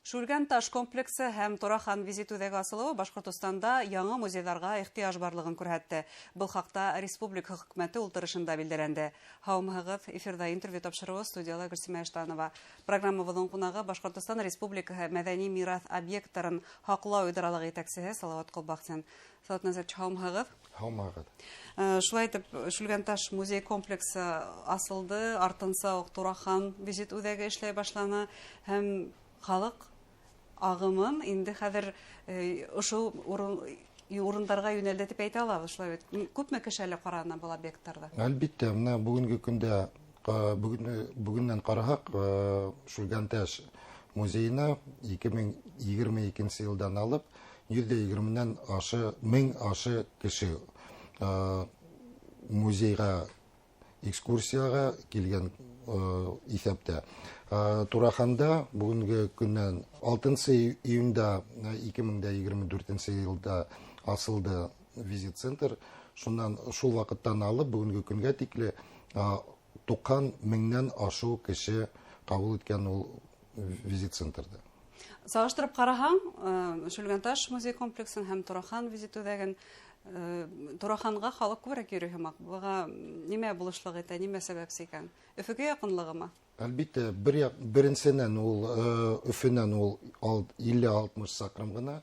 Шүлгән таш комплексы һәм Турахан визит үҙәге асылыуы Башҡортостанда яңы музейҙарға ихтыяж барлығын күрһәтте. Был хаҡта республика хөкүмәте ултырышында билдәләнде. Һаумыһығыҙ, эфирҙа интервью тапшырыуы студияла Гөлсимә Эштанова. Программабыҙҙың ҡунағы Башҡортостан Республикаһы мәҙәни мираҫ объекттарын һаҡлау идаралығы етәксеһе Салауат Ҡолбаҡтин. Салауат Назарович, һаумыһығыҙ. Һаумыһығыҙ. Шулай итеп, Шүлгән таш музей комплексы асылды, артынса уҡ Турахан визит үҙәге эшләй башланы һәм халыҡ ағымын инде хәҙер ошо урындарға йүнәлде тип әйтә алабыҙ, шулай бит. Күпме кеше әле ҡараны был объекттарҙа? Әлбиттә, менә бүгенге көндә бүгеннән ҡараһаҡ, Шүлгән таш музейына 2022 йылдан алып 120-нән мең ашы кеше музейға экскурсияға килгән иҫәптә. Тураханда бүгенге көннән 6 июньдә 2024 йылда асылды визит центр. Шуннан шул вакыттан алып бүгенге көнгә тикле 90 меңнән ашу кеше кабул иткән ул визит центрда. Сағыштырып ҡараһаң, Шүлгән таш музей комплексын һәм Турахан визит үҙәген, Тураханға халыҡ күберәк йөрөй һымаҡ. Быға нимә булышлыҡ итә, нимә сәбәпсе икән? Өфөгә яҡынлығымы? Әлбиттә, беренсенән ул Өфөнән ул 50-60 саҡрым ғына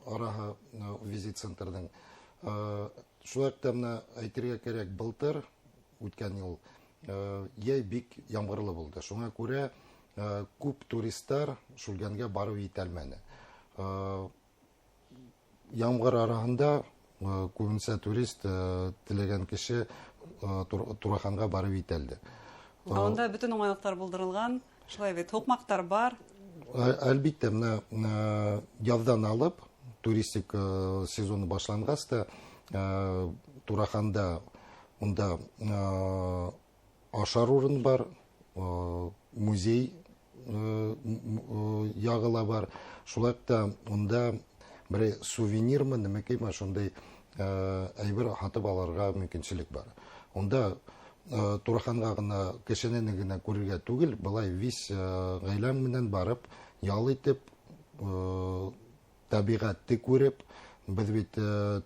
араһы визит центрҙың. Шулай менә әйтергә кәрәк, былтыр үткән йыл йәй бик ямғырлы булды. Шуңа күрә күп туристар Шүлгәнгә барып етәлмәне. Ямғыр араһында күбенсә турист теләгән кеше Тураханға барып етәлде. Онда бөтөн уңайлыҡтар булдырылған, шулай бит, һуҡмаҡтар бар. Әлбиттә, менә яҙҙан алып, туристик сезоны башланғас та, Тураханда унда ашар урын бар, музей яғыла бар. Шулай та унда бір сувенирмы, нәмәкеймә, шундай әйбер һатып алырға мөмкинселек бар. Унда Тураханға ғына кешенән генә күрергә түгел, былай вис ғаиләм менән барып, ял итеп, табиғатты күреп, без бит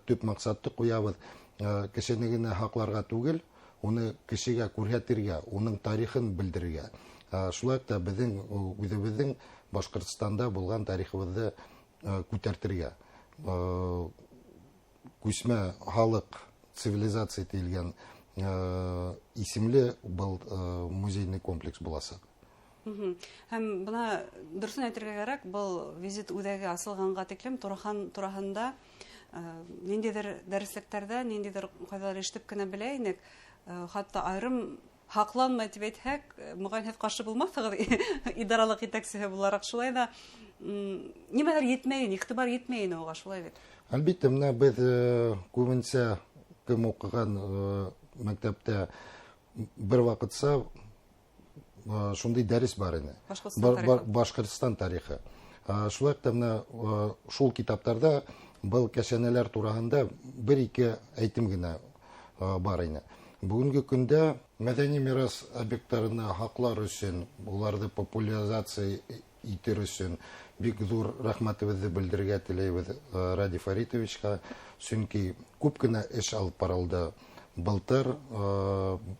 төп маҡсатты ҡуябыҙ, кешене генә һаҡларға түгел, уны кешегә күрһәтергә, уның тарихын белдерергә. Шулай та безнең үҙебеҙҙең Башҡортостанда булған тарихыбыҙҙы күтәртергә. Күсмә халыҡ цивилизация тиелгән исемле был музейный комплекс буласаҡ. Һәм бына дөрөҫөн әйтергә кәрәк, был визит үҙәге асылғанға тиклем Турахан тураһында ниндәйҙер дәреслектәрҙә, ниндәйҙер ҡайҙалыр ишетеп кенә белә инек, хатта айырым һаҡланмай тип әйтһәк, моғайын һеҙ ҡаршы булмаҫһығыҙ идаралыҡ етәксеһе булараҡ. Шулай ҙа нимәлер етмәйен, иғтибар етмәйен уға, шулай бит. Әлбиттә, менә беҙ күбенсә кем уҡыған мәктәптә бер ваҡытса шундай дәрес бар ине. Башҡортостан тарихы. Шулай та менә шул китаптарҙа был кәшәнәләр тураһында бер-ике әйтем генә бар ине. Бүгенге көндә мәҙәни мирас объекттарына һаҡлар өсөн, уларҙы популяризация итер өсөн бик ҙур рәхмәтебеҙҙе белдергә теләйбеҙ Ради Фаритовичҡа, сөнки күп кенә эш алып барылды. Былтыр,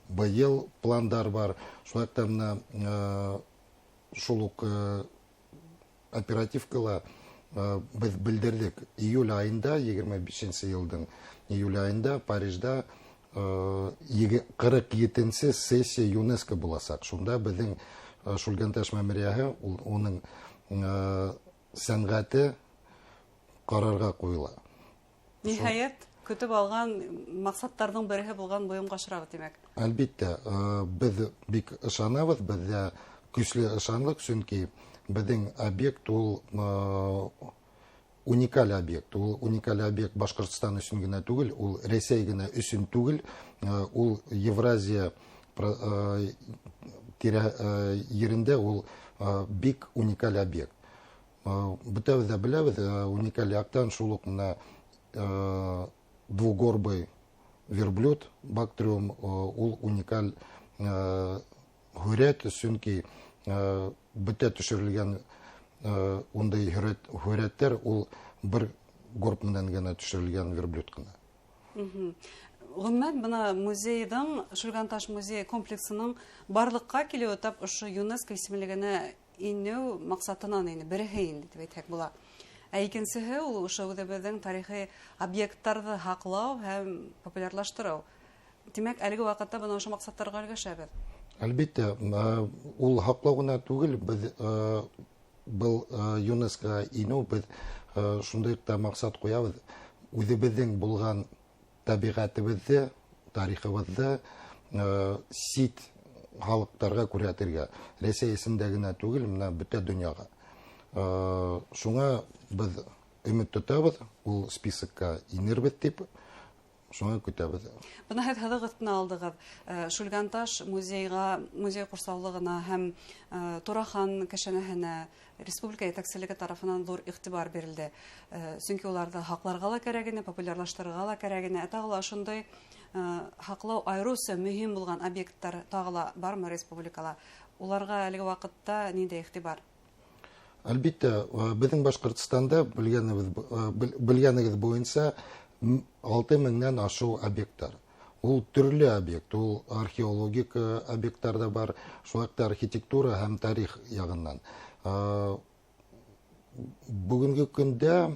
быйыл пландар бар. Шулай та менә шул уҡ оперативкала беҙ белдерҙек. Июль айында, 25 йылдың июль айында Парижда 47-нсе сессия ЮНЕСКО буласаҡ. Шунда беҙҙең Шүлгән таш мәмерйәһе, уның сәнғәте ҡарарға ҡуйыла. Ниһайәт, көтөп алған маҡсаттарҙың береһе булған бойомға ашырабыҙ, тимәк. Әлбиттә, беҙ бик ышанабыҙ, беҙҙә көслө ышанлыҡ, сөнки беҙҙең объект ул уникаль объект. Ул уникаль объект Башҡортостан өсөн генә түгел, ул Рәсәй генә өсөн түгел, ул Евразия ерендә ул бик уникаль объект. Бөтәбеҙ ҙә беләбеҙ, уникаль яҡтан шул уҡ менә двугорбый верблюд, Бактриум, ул уникаль һүрәт, сөнки бөтә төшөрөлгән ондай хүрәттер ул бер горб менән генә төшерелгән верблюд кына. Гомумән бына музейдің, Шүлгәнташ музей комплексының барлыкка килүе тап ошо ЮНЕСКО исемлегенә инеү максатынан береһе инде дип әйтсәк була. Ә икенчесе ул ошо үзебезнең тарихи объектларны һаклау һәм популярлаштыру. Димәк, әлеге вакытта бына ошо максаттарга өлгәшәбез. Әлбәттә, ул һаклау гына түгел, без был ЮНЕСКО инеү без шундый да максат куябыз. Үзебезнең булган табигатыбызды, тарихыбызды сит халыктарга күрсәтергә. Рәсәй исемдә генә түгел, менә бөтен дөньяга. Шуңа без өмет тотабыз, ул списокка инербез дип, шуңа көтәбез. Бына хәзергә алдыгыз. Шүлгәнташ музей курсаулыгына һәм Турахан кешенәһенә республика итәкчелеге тарафынан зур игътибар бирелде. Чөнки уларда хакларга ла кирәгене, популярлаштырырга ла кирәгене, тагыла шундый хаклау айрысы мөһим булган объекттар тагыла бармы республикала? Уларга әлеге вакытта нинди игътибар? Әлбәттә, безнең Башкортстанда белгәнегез буенча 6000-нән ашу объекттар. Ул төрле объект, ул археологик объекттар да бар, шулай архитектура һәм тарих ягыннан. Бүгенге көндә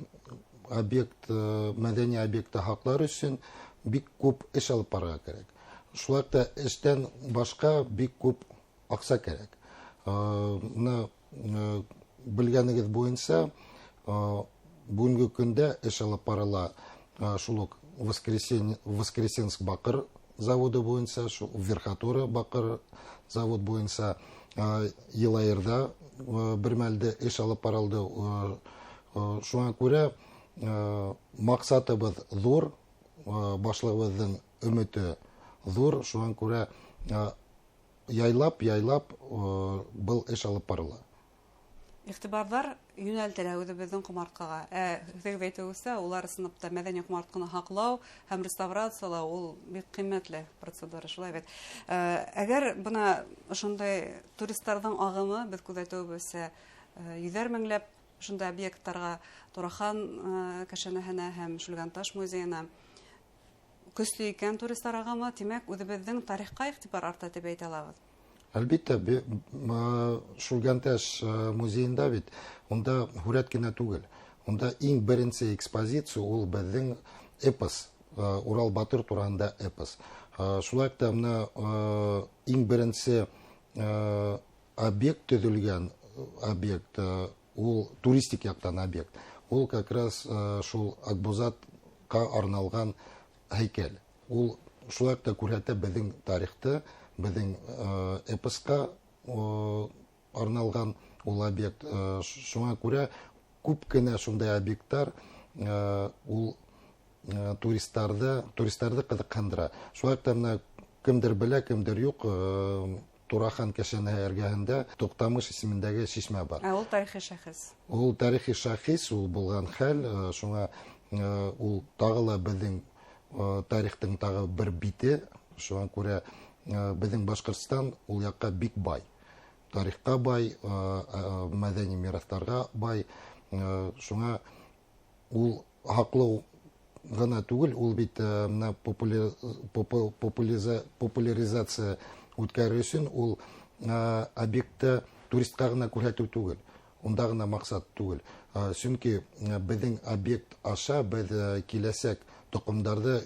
объект, мәдәни объекты хаклары өчен бик күп эш алып барырга кирәк. Шулай да эштән башка бик күп акча кирәк. Белгәнегез буенча, бүгенге көндә эш алып барыла шул ук Воскресенск бакыр заводы буенча, Верхотура бакыр завод буенча, Елаерда бер мәлдә эш алып барылды. Шуңа күрә максатыбыз зур, башлыгыбызның өмете зур, шуңа күрә яйлап был эш алып барыла. Игътибарлар юнәлтелә үзебезнең кумарткага. Сезгә әйтүегезчә, улар сыныпта мәдәни кумартканы хаклау һәм реставрациялау ул бик кыйммәтле процедура, шулай бит. Әгәр бына шундай туристларның агымы без күзәтүебезчә 100 меңләп шундай объектларга, Турахан кешенәһенә һәм Шүлгәнташ музеена көчле икән туристлар агымы, димәк, үзебезнең тарихка игътибар арта дип әйтә алабыз. Әлбәттә, Шүлгәнташ музеенда бит, онда хүрәт кенә түгел. Онда иң беренче экспозиция ул безнең эпос, Урал батыр турында эпос. Шулай да менә иң беренче объект төзелгән объект, ул туристик яктан объект. Ул как раз шул Акбузатка арналган һәйкәл. Ул шулай да күрсәтә безнең тарихты, безнең эпоска арналган ул объект. Шуңа күрә күп кенә шундай объекттар ул туристларны кызыксындыра. Шулай да кемдер белә, кемдер юк, Турахан кешенәһе эргәһендә Токтамыш исемендәге чишмә бар. Ул тарихи шәхес. Ул тарихи шәхес, ул булган хәл, шуңа ул тагыла безнең тарихтың тагы бер бите. Шуңа күрә безнең Башкортстан ул якка бик бай. Тарихка бай, мәдәни мирастарга бай. Шуңа ул хаклау гына түгел, ул бит популяризация үткәрү өчен ул объектты туристка гына күрсәтү түгел. Унда гына максат түгел. Чөнки безнең объект аша без киләсәк тукымнарны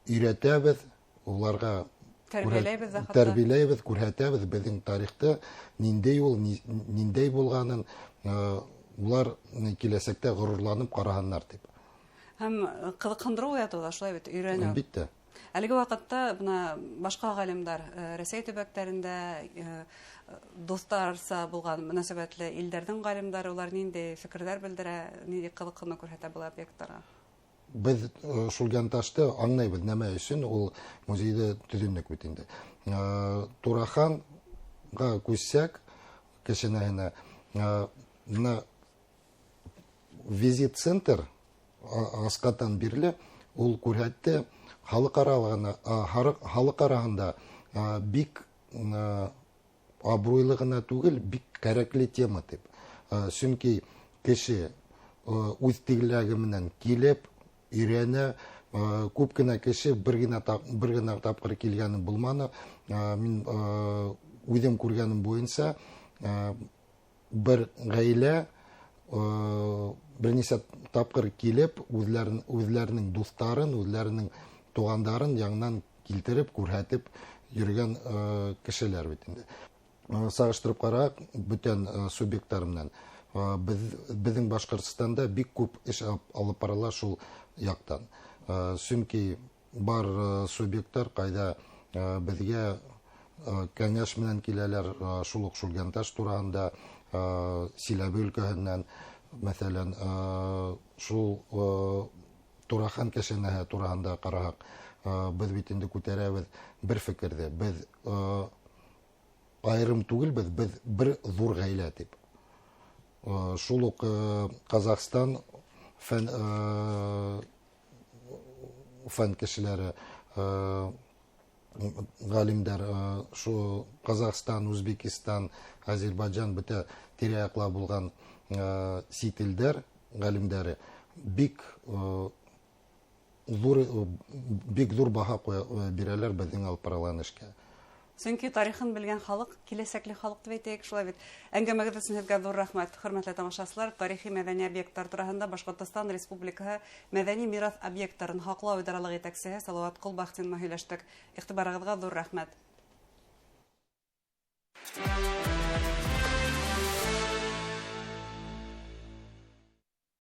өйрәтәбез, уларга тәрбияләйбез, күрсәтәбез безнең тарихта ниндәй ул, ниндәй булганын, улар киләсәктә горурланып караганнар дип. Һәм кызыксындыру уятуда, шулай бит, өйрәнү. Әлбәттә. Әлеге вакытта бына башка галимдар Рәсәй төбәкләрендә достарса булган мөнәсәбәтле илдәрнең галимдары, улар нинди фикерләр белдерә, нинди кызыксыну күрсәтә бу объектларга? Без Шүлгәнташты аңлайбыз, нәмә өчен ул музейда төзүнек бит инде. Тураханга күсәк, кешенәһенә визит-центр аскатан бирле, ул күрһәтте халык арасында бик абруйлы гына түгел, бик кәрәкле тема дип. Чөнки кеше үз тигезлеге менән килеп, өйрәнә, күп кенә кеше бер генә тапкыр килгәне булманы. Мин үзем күргәнем буенча, бер гаилә берничә тапкыр килеп, үзләренең дусларын, үзләренең тугандарын яңнан килтереп, күрһәтеп йөргән кешеләр бит инде. Сагыштырып карак, бүтән субъектлар менән безнең Башкортстанда бик күп эш алып барыла шул яктан. Чөнки бар субъектлар кайда безгә кәңәш менән киләләр, шул ук Шульгәнташ турында, Силәбе өлкәһеннән, мәсәлән, шул Турахан кешенәһе турында карасак, без бит инде күтәрәбез бер фикердә. Без айрым түгелбез, без бер зур гаилә дип. Шул ук Казахстан фән кешеләре, галимдәр, шу Казахстан, Үзбекистан, Азербайҗан бөтә тирә-якла булган сителдәр, галимдәре бик зур баһа бирәләр безнең алып барылган эшкә. Чөнки тарихын белгән халык, киләсәкле халык дип әйтәйек, шулай бит. Әңгәмәгез өчен сезгә зур рәхмәт, хөрмәтле тамашачылар. Тарихи мәдәни объектлар турында Башкортстан Республикаһы мәдәни мирас объектларын һаклау идаралыгы итәкчесе Салават Кулбахтин һөйләштек. Игътибарыгызга зур рәхмәт.